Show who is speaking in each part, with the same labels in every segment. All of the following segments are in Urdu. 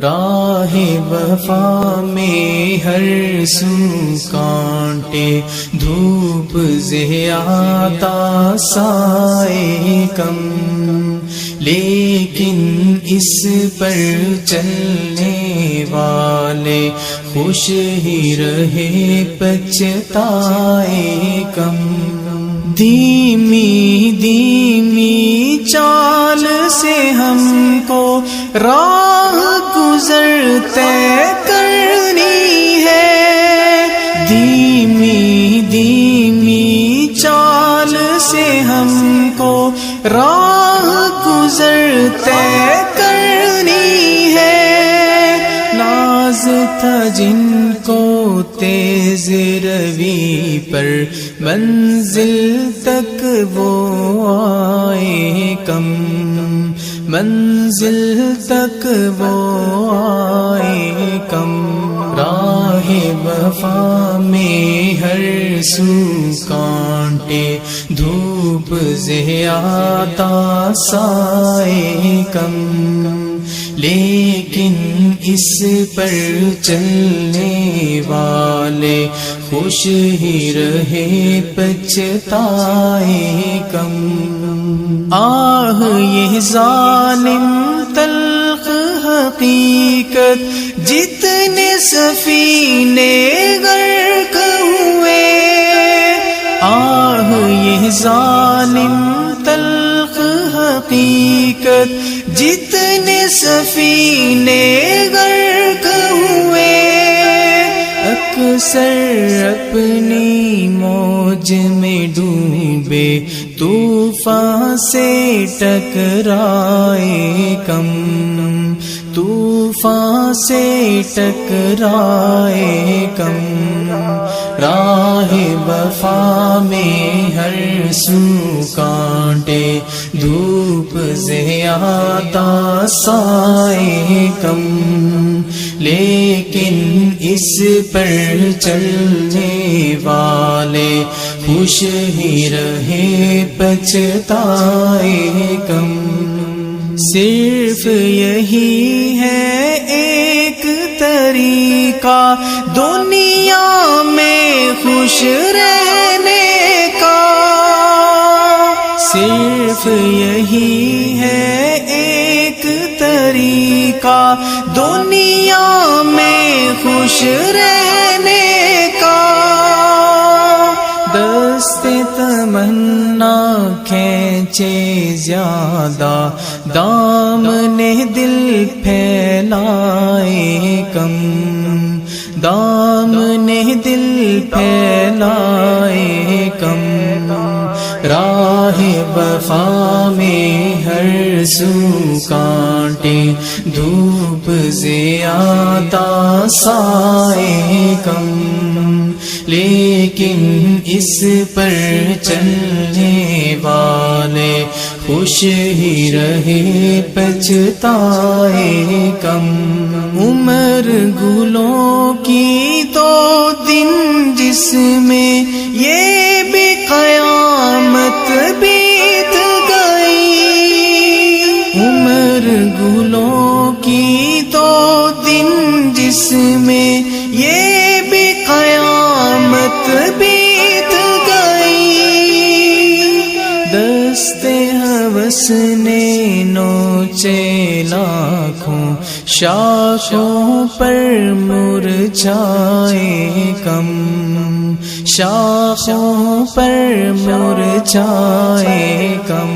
Speaker 1: راہ وفا میں ہر سو کانٹے، دھوپ زیادہ سائے کم، لیکن اس پر چلنے والے خوش ہی رہے پچھتائے کم۔ دھیمی دھیمی چال سے ہم کو راہ گزر طے کرنی ہے، دھیمی دھیمی چال سے ہم کو راہ گزر طے کرنی ہے۔ ناز تھا جن کو تیز روی پر، منزل تک وہ آئے کم، منزل تک وہ آئے کم۔ راہ وفا میں ہر سو کانٹے، دھوپ زیادہ سائے کم، لیکن اس پر چلنے والے خوش ہی رہے پچھتائے کم۔ آہ یہ ظالم تلخ حقیقت، جتنے سفینے غرق ہوئے، آہ یہ ظالم تلخ حقیقت، جتنے سفینے غرق ہوئے، اکثر اپنی موج میں ڈوبے، طوفان سے ٹکرائے کم، طوفان سے ٹکرائے کم۔ راہ وفا میں ہر سو کانٹے، دھوپ زیادہ سائے کم، لیکن اس پر چلنے والے خوش ہی رہے پچھتائے کم۔ صرف یہی ہے ایک طریقہ دنیا میں خوش رہنے کا، صرف یہی ہے ایک طریقہ دنیا میں خوش رہنے کا۔ دست تمنا کھینچے زیادہ، دامن دل پھیلائے کم، دامن دل پھیلائے کم۔ راہ وفا میں ہر سو کانٹے، دھوپ زیادہ سائے کم، لیکن اس پر چلنے والے خوش ہی رہے پچھتائے کم۔ عمر گلوں کی تو دن جس میں یہ بھی قیامت بیت گئی، عمر گلوں کی تو دن جس میں یہ بھی قیامت بیت گئی۔ دست ہوس نے نوچے لاکھوں، شاخوں پر مرجھائے کم، شاخوں پر مرجھائے کم۔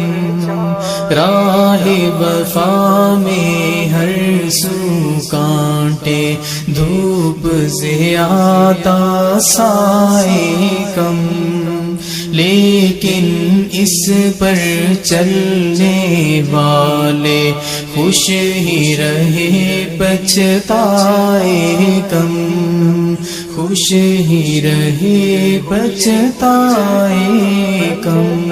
Speaker 1: راہ وفا میں ہر سو کانٹے، دھوپ زیادہ سائے کم، لیکن اس پر چلنے والے خوش ہی رہے پچھتائے کم، خوش ہی رہے پچھتائے کم۔